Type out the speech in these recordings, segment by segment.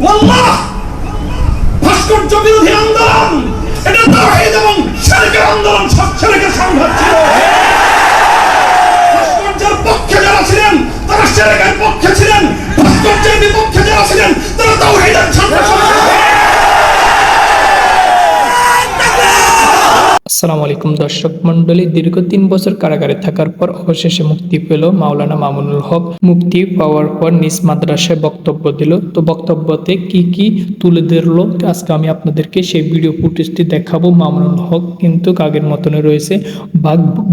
ওয়াল্লাহ ভাস্কর্য বিরোধী আন্দোলন এটা তাওহীদ এবং শিরকের আন্দোলন, সব শিরকের সংঘাত ছিল। ভাস্কর্যের পক্ষে যারা ছিলেন তারা শিরকের পক্ষে ছিলেন, ভাস্কর্যের বিপক্ষে যারা ছিলেন তারা তাওহীদের সংঘাত। আসসালামু আলাইকুম দর্শক মন্ডলী, দীর্ঘ 3 বছর কারাগারে থাকার পর অবশেষে মুক্তি পেল মাওলানা মামুনুল হক। মুক্তি পাওয়ার পর নিজ মাদ্রাসায় বক্তব্য দিল। তো বক্তব্যতে কি তুলে ধরলো আজকে আমি আপনাদেরকে সেই ভিডিও ফুটেজটি দেখাবো। মামুনুল হক কিন্তু কাগের মতনই রয়েছে।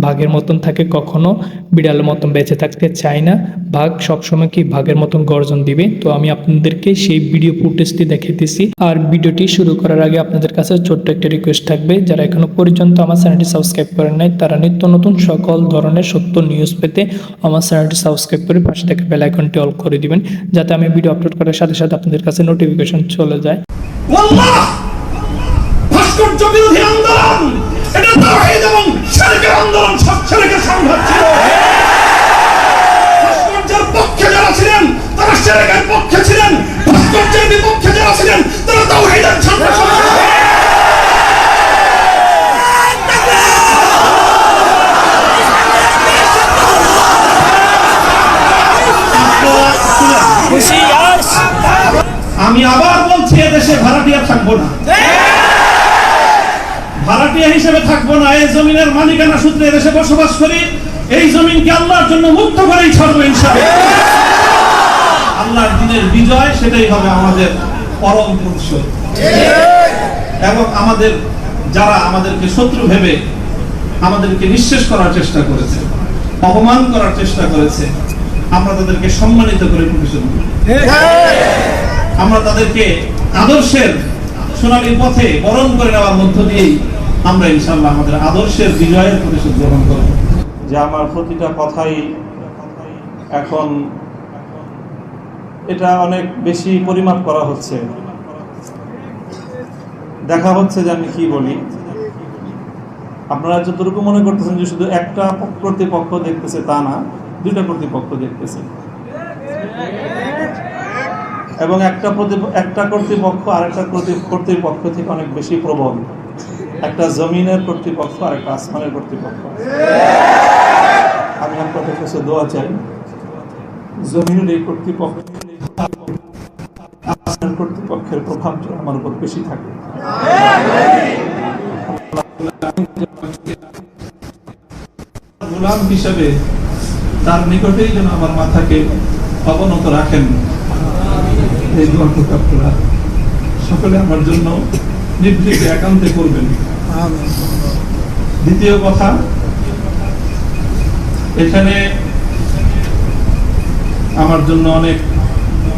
ভাগের মতন থাকে, কখনো বিড়ালের মতন বেঁচে থাকতে চায় না। ভাগ সবসময় কি ভাগের মতন গর্জন দিবে। তো আমি আপনাদেরকে সেই ভিডিও ফুটেজটি দেখাইতেছি। আর ভিডিওটি শুরু করার আগে আপনাদের কাছে ছোট্ট একটা রিকোয়েস্ট থাকবে, যারা এখনো পর্যন্ত আমার চ্যানেলটি সাবস্ক্রাইব করেন নাই তারা নিত্য নতুন সকল ধরনের সত্য নিউজ পেতে আমার চ্যানেলটি সাবস্ক্রাইব করে পাশে থেকে বেল আইকনটি অল করে দিবেন, যাতে আমি ভিডিও আপলোড করার সাথে সাথে আপনাদের কাছে নোটিফিকেশন চলে যায়। ওয়াল্লাহ ভাস্কর্য বিরোধী আন্দোলন এটা তাওহীদ এবং শিরকের আন্দোলন, সব শিরকের সংঘাত ছিল। ভাস্কর্যের পক্ষে যারা ছিলেন তারা শিরকের পক্ষে ছিলেন, ভাস্কর্যের বিপক্ষে যারা ছিলেন তারা তাওহীদের সংঘাত। আমি আবার বলছি, এদেশে ভাড়াটিয়া থাকবো না, ভাড়াটিয়া হিসেবে থাকবো না। এই জমিনের মালিকানা সূত্রে এদেশে বসবাস করি। এই জমিনকে আল্লাহর জন্য মুক্ত করেই ছাড়বো ইনশাআল্লাহ। আল্লাহর দিনের বিজয়, সেটাই হবে আমাদের পরম প্রতিশোধ। এবং আমাদের যারা আমাদেরকে শত্রু ভেবে আমাদেরকে নিঃশেষ করার চেষ্টা করেছে, অপমান করার চেষ্টা করেছে, আমরা তাদেরকে সম্মানিত করে প্রতিশোধ নেব। আমরা তাদেরকে আদর্শের সোনালী পথে বরণ করে নেওয়ার মধ্য দিয়েই আমরা ইনশাআল্লাহ আমাদের আদর্শের বিজয়ের প্রতিশোধ গ্রহণ করব। যে আমার প্রতিটা কথাই এখন এটা অনেক বেশি পরিমাপ করা হচ্ছে, দেখা হচ্ছে যে আমি কি বলি। আপনারা যতটুকু মনে করতেছেন যে শুধু একটা কর্তৃপক্ষ দেখতেছে, তা না, দুইটা কর্তৃপক্ষ দেখতেছে। এবং একটা কর্তৃপক্ষ আরেকটা কর্তৃপক্ষ থেকে অনেক বেশি প্রবল। একটা জমিনের কর্তৃপক্ষ আর একটা আসমানের কর্তৃপক্ষ। আমি আপনাদের কাছে দোয়া চাই, জমিনের এই কর্তৃপক্ষ আসমানের কর্তৃপক্ষের প্রভাব যেন আমার উপর বেশি থাকে। গোলাম হিসেবে তার নিকটেই যেন আমার মাথাকে অবনত রাখেন। এই দোয়াটুকু আপনারা সকলে আমার জন্য নিভৃতে একান্তে করবেন। দ্বিতীয় কথা, এখানে আমার জন্য অনেক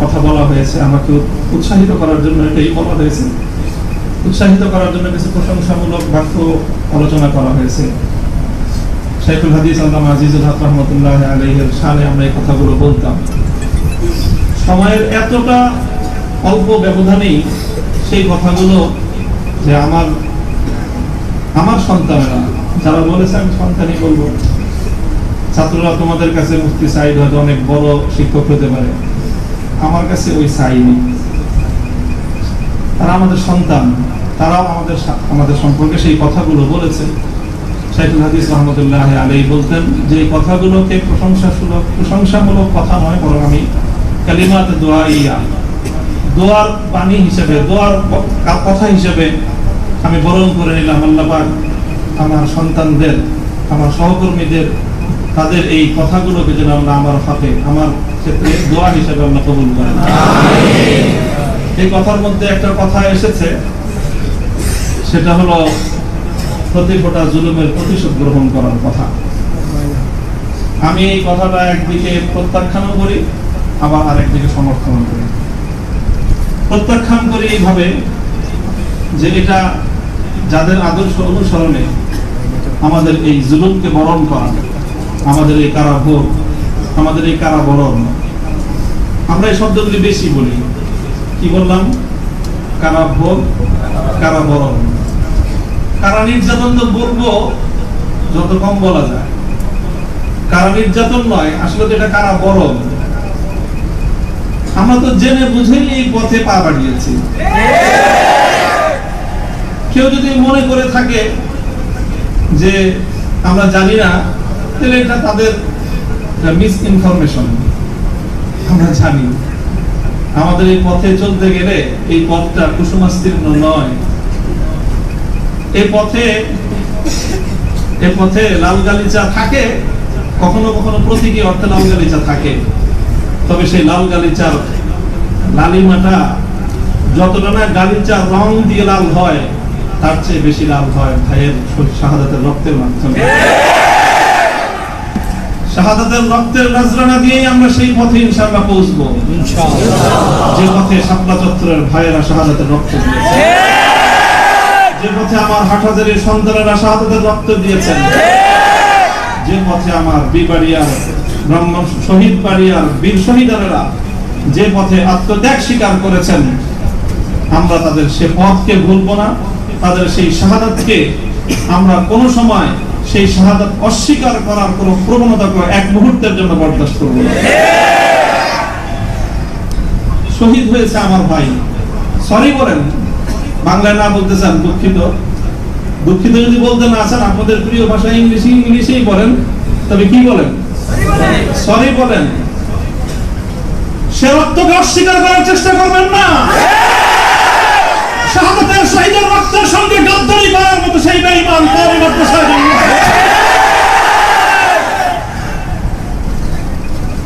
কথা বলা হয়েছে, আমাকে উৎসাহিত করার জন্য এটাই বলা হয়েছে। উৎসাহিত করার জন্য কিছু প্রশংসামূলক বাক্য আলোচনা করা হয়েছে। শাইখুল হাদিস আল্লামা আজিজুল হক রাহমাতুল্লাহ আলাইহির শানে আমরা এই কথাগুলো বলতাম। সময়ের এতটা অল্প ব্যবধানেই সেই কথাগুলো, যে আমার সন্তানেরা যারা বলেছে, আমি সন্তানই বলবো, ছাত্ররা তোমাদের কাছে মুফতি সাইদ হয়তো অনেক বড় শিক্ষক হতে পারে, আমার কাছে ওই সাইনি। তারা আমাদের সন্তান, তারাও আমাদের সম্পর্কে সেই কথাগুলো বলেছে। শাইখুল হাদিস রহমতুল্লাহ আলাইহি বলতেন যে এই কথাগুলোকে প্রশংসামূলক কথা নয়, বরং আমি কালিমাত দোয়াইয়া, দোয়ার বাণী হিসেবে, দোয়ার কথা হিসেবে আমি বরণ করে নিলাম। আল্লাহ পাক আমার সন্তানদের, আমার সহকর্মীদের, তাদের এই কথাগুলোকে যেন আল্লাহ আমার হাতে, আমার ক্ষেত্রে দোয়া হিসেবে আল্লাহ কবুল করেন। এই কথার মধ্যে একটা কথা এসেছে, সেটা হলো প্রতি ফোঁটা জুলুমের প্রতিশোধ গ্রহণ করার কথা। আমি এই কথাটা একদিকে প্রত্যাখ্যানও করি, আবার আরেকদিকে সমর্থন করি। প্রত্যাখ্যান করি এইভাবে যে এটা যাদের আদর্শ অনুসরণে আমাদের এই জুলুমকে বরণ করা, আমাদের এই কারাভোগ, আমাদের এই কারাবরণ, আমরা এই শব্দগুলি বেশি বলি। কি বললাম? কারাভোগ, কারাবরণ। কারা নির্যাতন তো বলবো যত কম বলা যায়। কারা নির্যাতন নয়, আসলে তো এটা কারাবরণ। আমরা তো জেনে বুঝেই এই পথে পা বাড়িয়েছি। কেউ যদি মনে করে থাকে যে আমরা জানি না, তাহলে এটা তাদের মিস ইনফরমেশন। আমরা জানি আমাদের এই পথে চলতে গেলে এই পথটা কুসুমাস্তীর্ণ নয়। এই পথে লাল গালিচা থাকে, কখনো কখনো প্রতীকী অর্থে লাল গালিচা থাকে, তবে সেই লাল গালিচার লালিমাটা যতটা না গালিচার রং দিয়ে লাল হয়, তার চেয়ে বেশি লাল হয় ভাইয়ের শাহাদাতের রক্তের মাধ্যমে। শাহাদাতের রক্তের নজরানা দিয়েই আমরা সেই পথে ইনশাআল্লাহ পৌঁছবো, যে পথে শাপলা চত্বরের ভাইয়েরা শাহাদাতের রক্ত দিয়েছে, যে পথে আমার হাটহাজারীর সন্তানেরা শাহাদাতের রক্ত দিয়েছেন, যে পথে আমার বিবাড়িয়ার ব্রহ্ম শহীদ বাড়িয়ার বীর শহীদারেরা যে পথে আত্মত্যাগ স্বীকার করেছেন, আমরা তাদের সে পথকে ভুলবো না। তাদের সেই শাহাদাতকে আমরা কোনো সময় সেই শাহাদাত অস্বীকার করার কোনো প্রবণতাকে এক মুহূর্তের জন্য বরদাস্ত করব না। শহীদ হয়েছে আমার ভাই, সরি বলেন, বাংলায় না বলতে চান দুঃখিত, দুঃখিত যদি বলতে না চান আপনাদের প্রিয় ভাষা ইংলিশেই বলেন, তবে কি বলেন? সরি বলেন। সে রক্তকে অস্বীকার করার চেষ্টা করবেন না। শাহাদাতের শহীদের রক্তের সঙ্গে গাদ্দারি করার মতো সেই বেঈমান তারই মাত্র শহীদ।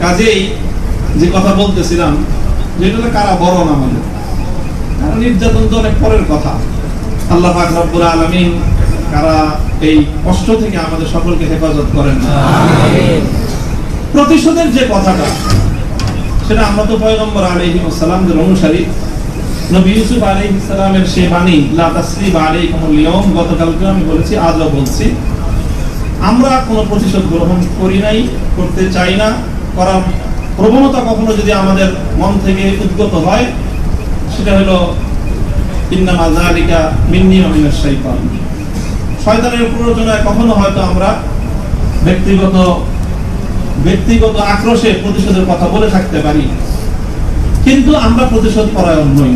কাজেই যে কথা বলতেছিলাম, যেটা কারা বরণ আমাদের, কারা নির্যাতন তো অনেক পরের কথা। আল্লাহ পাক রব্বুল আলামিন কারা এই কষ্ট থেকে আমাদের সকলকে হেফাজত করেন। প্রতিশোধের যে কথাটা, সেটা আমরা তো পয়গম্বর আলাইহিস সালামের অনুসারী। নবী ইউসুফ আলাইহিস সালামের সেই বাণী, লা তাসরিবা আলাইকুমুল ইয়াউম, গতকালকে আমি বলেছি, আজও বলছি, আমরা কোনো প্রতিশোধ গ্রহণ করি নাই, করতে চাই না। করার প্রবণতা কখনো যদি আমাদের মন থেকে উদ্গত হয়, সেটা হলো ইন্নামা যালিকা মিন্নি ওয়া মিনাশ শাইতান। শয়তানের প্ররোচনায় কখনো হয়তো আমরা ব্যক্তিগত আক্রোশে প্রতিশোধের কথা বলে থাকতে পারি, কিন্তু আমরা প্রতিশোধ পরায়ণ নই।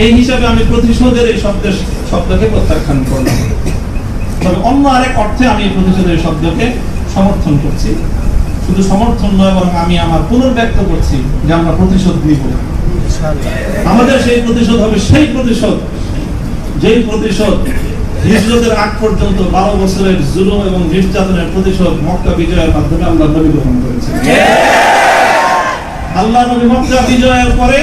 এই হিসাবে আমি প্রতিশোধের এই শব্দকে প্রত্যাখ্যান করলাম। তবে অন্য আরেক অর্থে আমি এই প্রতিশোধের শব্দকে সমর্থন করছি। শুধু সমর্থন নয়, বরং আমি আমার পুনর্ব্যক্ত করছি যে আমরা প্রতিশোধ নিব। আমাদের সেই প্রতিশোধ হবে সেই প্রতিশোধ, যেই প্রতিশোধ হিজরতের আগ পর্যন্ত 12 বছরের জুলুম এবং নির্যাতনের প্রতিশোধ মক্কা বিজয়ের মাধ্যমে আল্লাহ নবী গ্রহণ করেছেন। আল্লাহ নবী মক্কা বিজয়ের পরে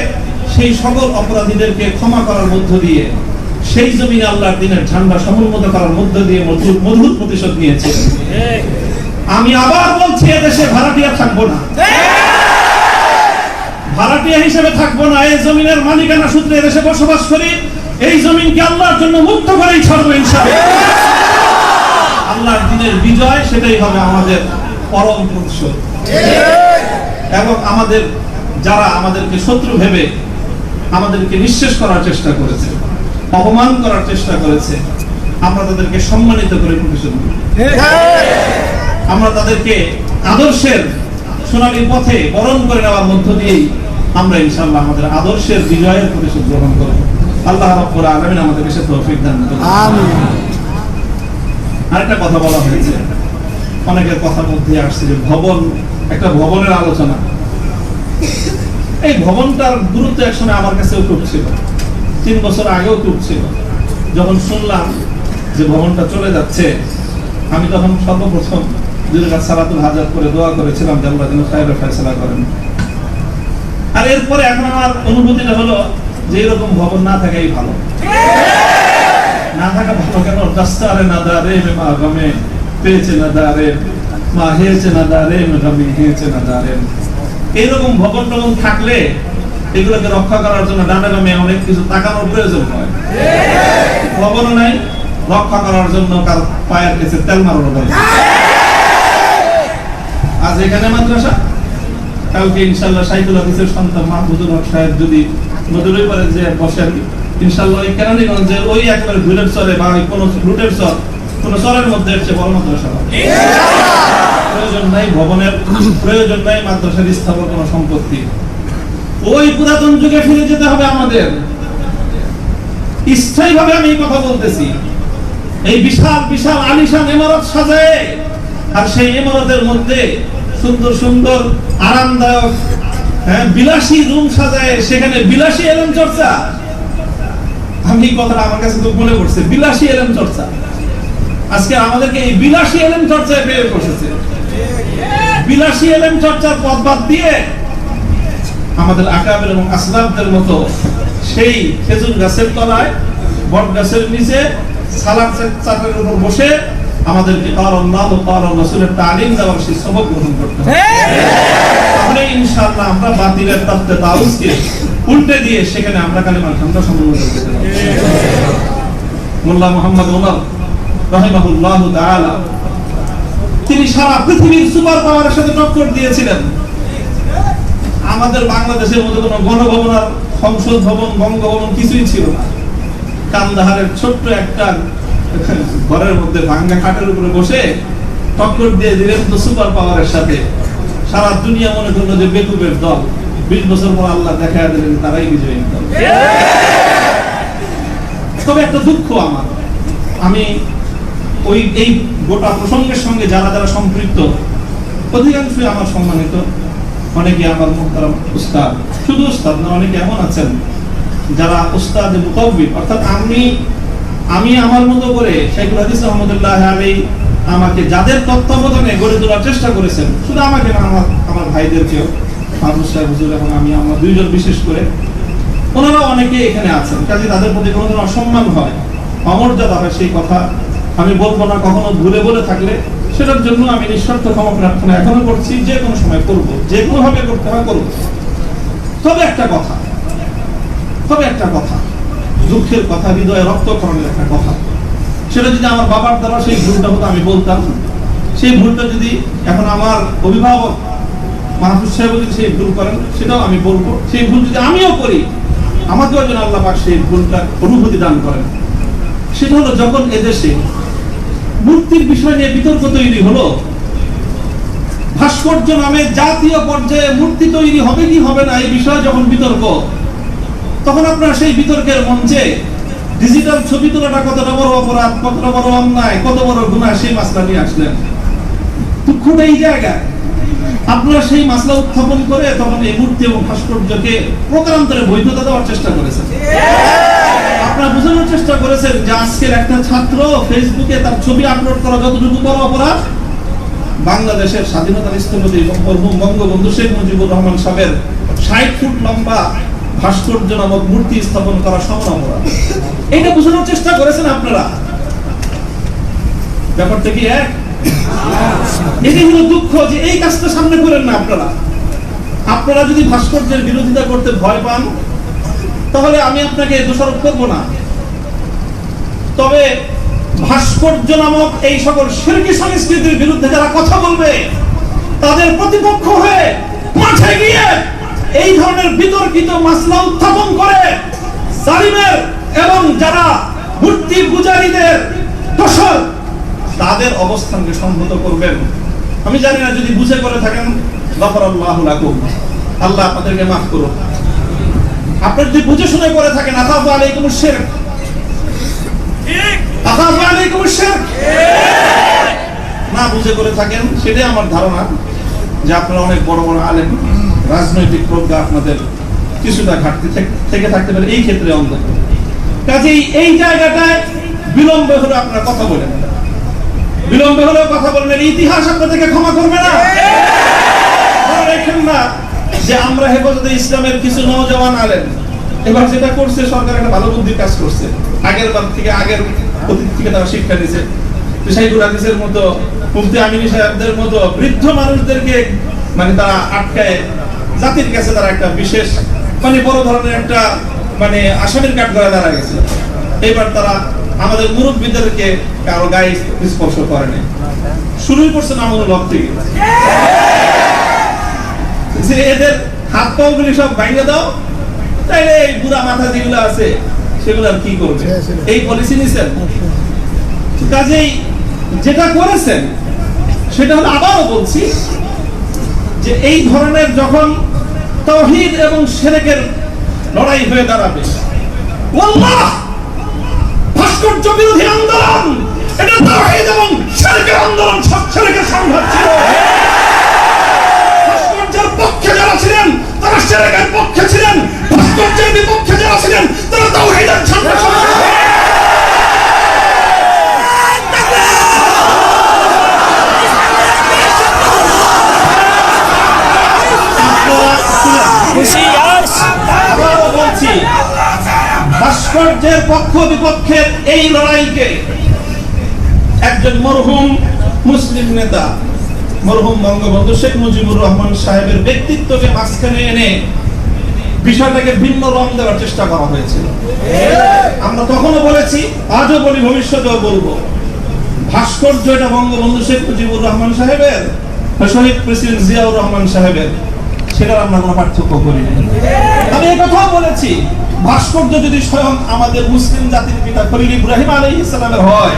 সেই সকল অপরাধীদেরকে ক্ষমা করার মধ্য দিয়ে, সেই জমিনে আল্লাহর দ্বীনের ঝান্ডা সমুন্নত করার মধ্য দিয়ে মধুর প্রতিশোধ নিয়েছে। আমি আবার বলছি, এদেশে ভাড়াটিয়া থাকবো না, ভাড়াটিয়া হিসেবে থাকবো না। এই জমিনের মালিকানা সূত্রে এদেশে বসবাস করি। এই জমিনকে আল্লাহর জন্য মুক্ত করেই ছাড়বো ইনশাআল্লাহ। আল্লাহর দ্বীনের বিজয়, সেটাই হবে আমাদের পরম প্রতিশোধ। এবং আমাদের যারা আমাদেরকে শত্রু ভেবে আমাদেরকে নিঃশেষ করার চেষ্টা করেছে, অপমান করার চেষ্টা করেছে, আমরা তাদেরকে সম্মানিত করে প্রতিশোধ নেব। আমরা তাদেরকে আদর্শের সোনালী পথে বরণ করে নেওয়ার মধ্য দিয়েই আমরা ইনশাআল্লাহ আমাদের আদর্শের বিজয়ের প্রতিশোধ গ্রহণ করব। আল্লাহ রাব্বুল আলামিন আমাদেরকে সে তৌফিক দান করুন। আমিন। আরেকটা কথা বলা হয়েছে, অনেকের কথার মধ্যে আসছে যে ভবন, একটা ভবনের আলোচনা। এই ভবনটার গুরুত্ব একসময় আমার কাছেও খুব ছিল, 3 বছর আগেও খুব ছিল। যখন শুনলাম যে ভবনটা চলে যাচ্ছে, আমি তখন সর্বপ্রথম দুইটা সালাতুল হাজাত করে দোয়া করেছিলাম যে আল্লাহ যেন খায়রের ফয়সালা করেন। আর এরপরে এখন আমার অনুভূতিটা হলো যে এরকম ভবন না থাকাই ভালো। না থাকা ভালো কেন? দাস্তারে না দারে মা গমে পেয়েছে না দারে মা হেয়েছে না দারে গমে হেয়েছে না দারে। এইরকম ভবন টবন থাকলে এগুলোকে রক্ষা করার জন্য ডানা গমে অনেক কিছু তাকানোর প্রয়োজন হয়। ভবনও নাই, রক্ষা করার জন্য কার পায়ের কাছে তেল মারানো হয়। আজ এখানে মাদ্রাসা, কালকে ইনশাআল্লাহ শাইখুল হাদিসের সন্তান মাহমুদুল হক সাহেব যদি নদীর পারে যে বসেন, ইনশাআল্লাহ এই কেরানীগঞ্জের ওই একেবারে ধুলের চরে বা কোন রুটের চর, কোন চরের মধ্যে এসে বড় মাদ্রাসা হবে। প্রয়োজন নাই, ভবনের প্রয়োজন নাই, মাদ্রাসার স্থাপন কোনো সম্পত্তি। ওই পুরাতন যুগে ফিরে যেতে হবে আমাদের। স্থায়ীভাবে আমি এই কথা বলতেছি। এই বিশাল বিশাল আলিশান ইমারত সাজায়, আর সেই ইমারতের মধ্যে সুন্দর সুন্দর আরামদায়ক বিলাসী রুম সাজায়, সেখানে বিলাসী এলেম চর্চা। আমি এই কথাটা আমার কাছে তো মনে পড়ছে, বিলাসী এলেম চর্চা। আজকে আমাদেরকে এই বিলাসী এলেম চর্চায় পেয়ে বসেছে। বিলাসী এলেম চর্চার পথ বাদ দিয়ে আমাদের আকাবের এবং আসলাফদের মতো সেই খেজুর গাছের তলায়, বট গাছের নিচে সালাদ চাটার উপর বসে আমাদেরকে আল্লাহ ও আল্লাহর রাসূলের তালিম দেওয়ার সেই সবক গ্রহণ করতে হবে। তাহলে ইনশাআল্লাহ আমরা বাতিলের তত্ত্বে তাউসকে উল্টে দিয়ে সেখানে আমরা কালেমার ঠান্ডা সম্পূর্ণ করতে পারব। মোল্লা মুহাম্মদ ওমর রাহিমাহুল্লাহ তাআলা তিনি সারা পৃথিবীর সুপার পাওয়ারের সাথে টক্কর দিয়েছিলেন। আমাদের বাংলাদেশের মধ্যে কোনো গণভবন আর সংসদ ভবন, বঙ্গভবন কিছুই ছিল না। কান্দাহারের ছোট্ট একটা ঘরের মধ্যে ভাঙ্গা খাটের উপরে বসে টক্কর দিয়ে দিলেন তো সুপার পাওয়ারের সাথে। সারা দুনিয়া মনে করলো যে বেকুবের দল। 20 বছর পর আল্লাহ দেখা দিলেন তারাই বিজয়ী দল। তবে একটা দুঃখ আমার, আমি ওই এই গোটা প্রসঙ্গের সঙ্গে যারা যারা সম্পৃক্ত অধিকাংশই আমার সম্মানিত, অনেকে আমার মুহতারাম উস্তাদ, শুধু উস্তাদ না, অনেকে এমন আছেন যারা উস্তাদ মুতাওবিব, অর্থাৎ আমি আমার মতো করে শাইখুল হাদিস রহমাতুল্লাহ আলাইহি আমাকে যাদের তত্ত্বাবধানে গড়ে তোলার চেষ্টা করেছেন, শুধু আমাকে না, আমার ভাইদেরকেও, মাহমুদ সাহেব হুজুর এবং আমি, আমরা দুইজন বিশেষ করে, ওনারা অনেকে এখানে আছেন। কাজে তাদের প্রতি কোনো ধরনের অসম্মান হয়, অমর্যাদা হয়, সেই কথা আমি বলবো না। কখনো ভুলে বলে থাকলে সেটার জন্য আমি নিঃস্বার্থ ক্ষমা প্রার্থনা এখনো করছি, যে কোনো সময় করবো, যে কোনো ভাবে করতে হয় করবো। তবে একটা কথা, দুঃখের কথা, হৃদয়ে রক্তক্ষরণের একটা কথা, সেটা যদি আমার বাবার দ্বারা সেই ভুলটা হতো আমি বলতাম। সেই ভুলটা যদি এখন আমার অভিভাবক মাহফুজ সাহেব যদি সেই ভুল করেন সেটাও আমি বলবো। সেই ভুল যদি আমিও করি, আমাকেও যেন আল্লাহ পাক সেই ভুলটার অনুভূতি দান করেন। সেটা হলো যখন এদেশে মূর্তির বিষয় নিয়ে বিতর্ক তৈরি হলো, ভাস্কর্য নামে জাতীয় পর্যায়ে মূর্তি তৈরি হবে কি হবে না এই বিষয়ে যখন বিতর্ক, তখন আপনারা সেই বিতর্কের মঞ্চে ডিজিটাল ছবি তোলাটা কতটা বড় অপরাধ, কতটা বড় অন্যায়, কত বড় গুনাহ, সেই মাসলা নিয়ে আসলেন। দুঃখটা এই জায়গায়, আপনারা সেই মাসলা উত্থাপন করে তখন এই মূর্তি এবং ভাস্কর্যকে প্রকারান্তরে বৈধতা দেওয়ার চেষ্টা করেছেন। আপনারা বোঝানোর চেষ্টা করেছেন যে আজকের একটা ছাত্র ফেসবুকে তার ছবি আপলোড করা যতটুকু বড় অপরাধ, বাংলাদেশের স্বাধীনতার স্থপতি বঙ্গবন্ধু শেখ মুজিবুর রহমান সাহেবের 60 ফুট লম্বা ভাস্কর্য নামক মূর্তি স্থাপন করা সমান অপরাধ। এটা বোঝানোর চেষ্টা করেছেন আপনারা। ব্যাপারটা কি এক? এটাই হলো দুঃখ যে এই কাজটা সামনে করেন না আপনারা যদি ভাস্কর্যের বিরোধিতা করতে ভয় পান, তাহলে আমি আপনাকে দোষারোপ করব না। তবে ভাস্কর্য নামক এই সকল শিরকি সংস্কৃতির বিরুদ্ধে যারা কথা বলবে, তাদের প্রতিপক্ষ হয়ে মাঠে গিয়ে এই ধরনের বিতর্কিত মাসলা উত্থাপন করে জালিমের এবং যারা মূর্তি পূজারীদের দোষর, তাদের অবস্থানকে সংহত করবেন। আমি জানি না, যদি বুঝে করে থাকেন গফরাল্লাহু লাকুম, আল্লাহ আপনাদেরকে মাফ করুন। আপনি যদি বুঝে শুনে করে থাকেন আখাফু আলাইকুমুশ শিরক, আখাফু আলাইকুমুশ শিরক, না বুঝে করে থাকেন, সেটাই আমার ধারণা যে আপনারা অনেক বড় বড় আলেম, রাজনৈতিক প্রজ্ঞা আপনাদের কিছুটা ঘাটতি থেকে থাকতে পারে এই ক্ষেত্রে অন্ধ। কাজেই এই জায়গাটায় বিলম্ব হলে আপনারা কথা বলেন, বিলম্ব হলেও কথা বলবেন, ইতিহাস আপনাদেরকে ক্ষমা করবে না। দেখেন না যে আমরা হেফাজতে ইসলামের কিছু নওজওয়ান আলেম এবার যেটা করছে, সরকার একটা ভালো বুদ্ধির কাজ করছে। আগের বার থেকে, আগের অতীত থেকে তারা শিক্ষা দিচ্ছে। শাইখুল হাদিসের মতো, মুফতি আমিনী সাহেবদের মতো বৃদ্ধ মানুষদেরকে মানে তারা আটকায় জাতির কাছে তারা একটা বিশেষ মানে বড় ধরনের একটা মানে আসামির কাঠ করে দাঁড়া গেছে। এবার তারা আমাদের মুরব্বীদেরকে কারো গায়ে স্পর্শ করে নাই, শুরুই করছে নামুল হক থেকে যে এদের হাত পাও গুলি সব ভাঙিয়ে দাও, তাইলে এই বুড়া মাথা যেগুলো আছে সেগুলো আর কি করবে, এই পলিসি নিছেন। কাজেই যেটা করেছেন সেটা হলো, আবারও বলছি যে এই ধরনের যখন তাওহীদ এবং শিরকের লড়াই হয়ে দাঁড়াবে, আল্লাহ ভাস্কর্য বিরোধী আন্দোলন, এটা তাওহীদ এবং শিরকের আন্দোলন, সব শিরকের সংঘাত ছিল। ভাস্কর্যের পক্ষে যারা ছিলেন তারা শিরকের পক্ষে ছিলেন, ভাস্কর্যের বিপক্ষে যারা ছিলেন তারা তাওহীদের ঝান্ডা বলছি। ভাস্কর্যের পক্ষ বিপক্ষের এই লড়াইকে একজন মরহুম মুসলিম নেতা, মরহুম বঙ্গবন্ধু শেখ মুজিবুর রহমান সাহেবের ব্যক্তিত্বকে মাঝখানে এনে বিষয়টাকে ভিন্ন রং দেওয়ার চেষ্টা করা হয়েছিল। আমরা তখনও বলেছি, আজও বলি, ভবিষ্যতেও বলবো, ভাস্কর্য এটা বঙ্গবন্ধু শেখ মুজিবুর রহমান সাহেবের, শহীদ প্রেসিডেন্ট জিয়াউর রহমান সাহেবের, সেটার আমরা কোনো পার্থক্য করি না। আমি এই কথাও বলেছি, ভাস্কর্য যদি স্বয়ং আমাদের মুসলিম জাতির পিতা খলিল ইব্রাহিম আলাইহিস সালামের হয়,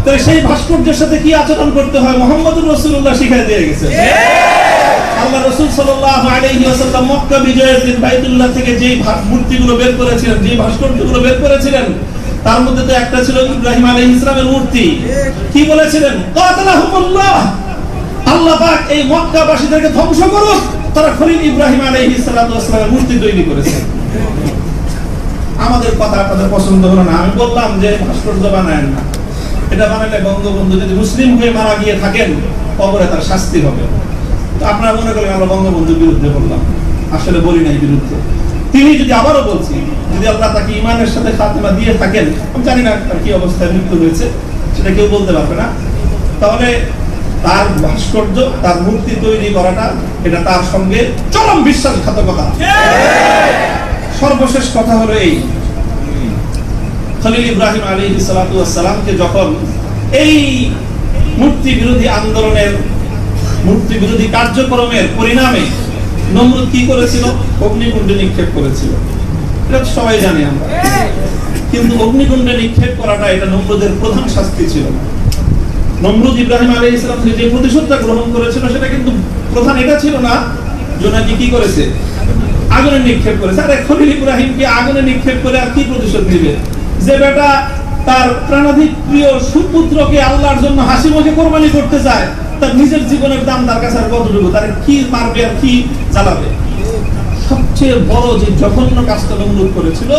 তাহলে সেই ভাস্কর্যের সাথে কি আচরণ করতে হয় মুহাম্মদুর রাসূলুল্লাহ শিখিয়ে দিয়ে গেছেন। আল্লাহ রাসূল সাল্লাল্লাহু আলাইহি ওয়াসাল্লাম মক্কা বিজয়ের দিন বাইতুল্লাহ থেকে যে মূর্তিগুলো বের করেছিলেন, যে ভাস্কর্যগুলো বের করেছিলেন, তার মধ্যে তো একটা ছিল ইব্রাহিম আলাইহিস সালামের মূর্তি। কি বলেছিলেন? কাতালাহুমুল্লাহ, আল্লাহ পাক এই মক্কাবাসীদেরকে ধ্বংস করুক, তারা খলিল ইব্রাহিম আলাইহিস সালামের মূর্তি তৈরি করেছে। আমাদের কথা আপনাদের পছন্দ হলো না, আমি বললাম যে ভাস্কর্য বানায়েন না, এটা বানালে বঙ্গবন্ধু যদি মুসলিম হয়ে মারা গিয়ে থাকেন কবরে তার শাস্তি হবে। তো আপনারা মনে করেন আমরা বঙ্গবন্ধুর বিরুদ্ধে বললাম, আসলে বলি নাই বিরুদ্ধে। তিনি যদি, আবারও বলছি, যদি আল্লাহ তাকে ঈমানের সাথে খাতেমা দিয়ে থাকেন, আমি জানি না তার কি অবস্থায় মৃত্যু হয়েছে, সেটা কেউ বলতে পারবে না, তাহলে তার ভাস্কর্য, তার মূর্তি তৈরি করাটা এটা তার সঙ্গে চরম বিশ্বাসঘাতকতা। সর্বশেষ কথা হলো এই, খলিল ইব্রাহিম আলাইহিস সালাতু ওয়াস সালামকে যখন এই মূর্তি বিরোধী আন্দোলনের, মূর্তি বিরোধী কার্যক্রমের পরিণামে নমরুদ কি করেছিল? অগ্নিকুণ্ডে নিক্ষেপ করেছিল। এটা সবাই জানি আমরা, কিন্তু অগ্নিকুণ্ডে নিক্ষেপ করাটা এটা নমরুদের প্রধান শাস্তি ছিল না। নমরুদ ইব্রাহিম আলাইহিস সালাম থেকে যে প্রতিশোধটা গ্রহণ করেছিল সেটা কিন্তু প্রধান এটা ছিল না যে নাকি কি করেছে, আগুনে নিক্ষেপ করেছে। আরে খলিল ইব্রাহিমকে আগুনে নিক্ষেপ করে আর কি প্রতিশোধ দিবে? যে বেটা তার প্রাণাধিক প্রিয় সুপুত্রকে আল্লাহর জন্য হাসি মুখে কোরবানি করতে চায়, তার নিজের জীবনের দাম তার কাছে আর কতটুকু, তার কি মারবে আর কি জ্বালাবে? সবচেয়ে বড় যে জঘন্য কাজটা নমরুদ করেছিল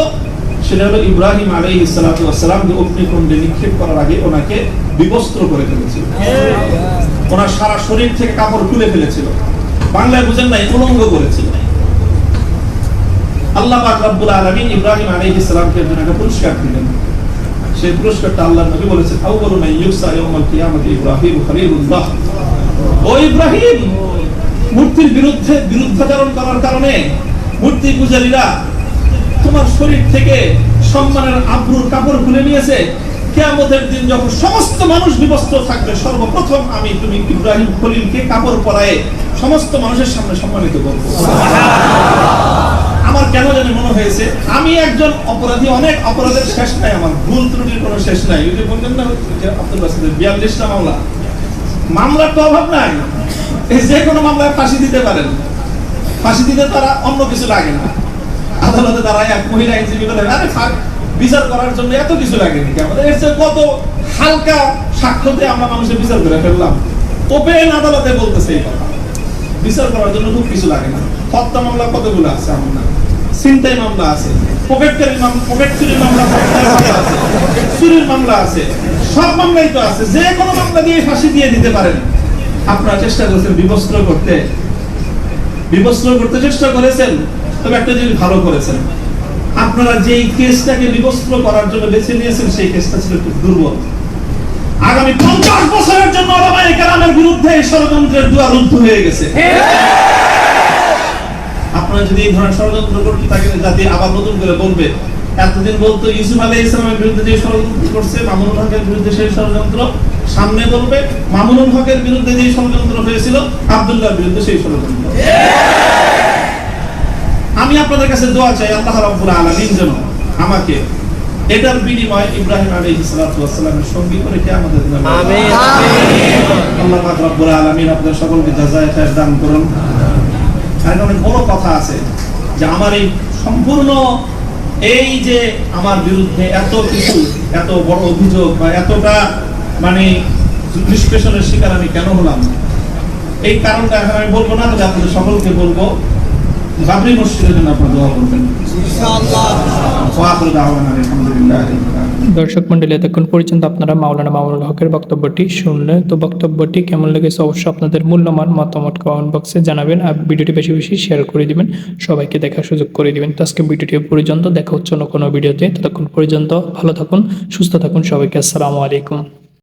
সেটা হলো ইব্রাহিম আলাইহিস সালাতু ওয়াস সালামকে অগ্নিকুণ্ডে নিক্ষেপ করার আগে ওনাকে বিবস্ত্র করে ফেলেছিল, ওনার সারা শরীর থেকে কাপড় খুলে ফেলেছিল, বাংলায় বুঝেন নাই, উলঙ্গ করেছিল। আল্লাহ পাক রব্বুল আলামিন ইব্রাহিম আলাইহিস সালামকে জন্য একটা পুরস্কার দিলেন। সেই পুরস্কারটা আল্লাহর নবী বলেছেন, আউয়ালু মান ইউসা ইয়াউমাল কিয়ামাতি ইব্রাহিম খলিলুল্লাহ। ও ইব্রাহিম, মূর্তির বিরুদ্ধাচরণ করার কারণে মূর্তি পূজারীরা তোমার শরীর থেকে সম্মানের আবরুর কাপড় খুলে নিয়েছে। কিয়ামতের দিন যখন সমস্ত মানুষ বিবস্ত্র থাকবে, সর্বপ্রথম আমি তুমি ইব্রাহিম খলিলকে কাপড় পরায়ে সমস্ত মানুষের সামনে সম্মানিত করব। আমার কেন জানি মনে হয়েছে আমি একজন অপরাধী, অনেক অপরাধের শেষ নাই, আমার ভুল ত্রুটির কোনো শেষ নাই। ওই যে বললেন না আব্দুল বাসিদের 42টা মামলা, মামলার তো অভাব নাই, যে কোনো মামলায় ফাঁসি দিতে পারেন, ফাঁসি দিতে তারা অন্য কিছু লাগে না। আদালতে দাঁড়ায় এক মহিলা আইনজীবী বলে, আরে বিচার করার জন্য এত কিছু লাগে নাকি আমাদের? এর চেয়ে কত হালকা সাক্ষ্যতে আমরা মানুষের বিচার করে ফেললাম। ওপেন আদালতে বলতেছে এই কথা, বিচার করার জন্য খুব কিছু লাগে না। হত্যা মামলা কতগুলো আছে আমার না, ছিনতাই মামলা আছে, পকেট চুরির মামলা আছে, চুরির মামলা আছে, সব মামলাই তো আছে। যে কোনো মামলা দিয়ে ফাঁসি দিয়ে দিতে পারেন। আপনারা চেষ্টা করেছেন বিবস্ত্র করতে চেষ্টা করেছেন, তবে একটা জিনিস ভালো করেছেন, আপনারা যেই কেসটাকে বিবস্ত্র করার জন্য বেছে নিয়েছেন সেই কেসটা ছিল একটু দুর্বল। আগামী 50 বছরের জন্য ওলামায়ে কেরামের বিরুদ্ধে এই ষড়যন্ত্রের দুয়ার রুদ্ধ হয়ে গেছে। আপনারা যদি এই ধরনের ষড়যন্ত্র করতে থাকেন, জাতি আবার নতুন করে বলবে, এতদিন বলতো ইউসুফ আলাইহিস সালামের বিরুদ্ধে যে ষড়যন্ত্র করছে, মামুনুল হকের বিরুদ্ধে সেই ষড়যন্ত্র, সামনে বলবে মামুনুল হকের বিরুদ্ধে যে ষড়যন্ত্র হয়েছিল, আব্দুল্লাহর বিরুদ্ধে সেই ষড়যন্ত্র। আমি আপনাদের কাছে দোয়া চাই, আল্লাহ রাব্বুল আলামিন যেন আমাকে এটার বিনিময়ে ইব্রাহিম আলাইহিস সালাতু ওয়াস সালামের সঙ্গী করে কিয়ামতের দিনে আমিন। আল্লাহ পাক রব্বুল আলামিন আপনাদের সকলকে জাযায়ে খায়র দান করুন। আর অনেক বড় কথা আছে যে আমার এই সম্পূর্ণ এই যে আমার বিরুদ্ধে এত কিছু, এত বড় অভিযোগ বা এতটা মানে নিষ্পেষণের শিকার আমি কেন হলাম, এই কারণটা এখন আমি বলবো না, তবে আপনাদের সকলকে বলবো বাবরি মসজিদের জন্য আপনারা দোয়া করবেন ইনশাআল্লাহ। ওয়া আখিরু দাওয়ানা আলহামদুলিল্লাহি রাব্বিল আলামিন। দর্শক মন্ডলী, এতক্ষণ পর্যন্ত আপনারা মাওলানা মামুনুল হকের বক্তব্যটি শুনলেন। তো বক্তব্যটি কেমন লেগেছে অবশ্যই আপনাদের মূল্যবান মতামত কমেন্ট বক্সে জানাবেন, আর ভিডিওটি বেশি বেশি শেয়ার করে দিবেন, সবাইকে দেখার সুযোগ করে দিবেন। তো আজকে ভিডিওটি পর্যন্ত, দেখা হচ্ছে অন্য কোনো ভিডিওতে। ততক্ষণ পর্যন্ত ভালো থাকুন, সুস্থ থাকুন, সবাইকে আসসালামু আলাইকুম।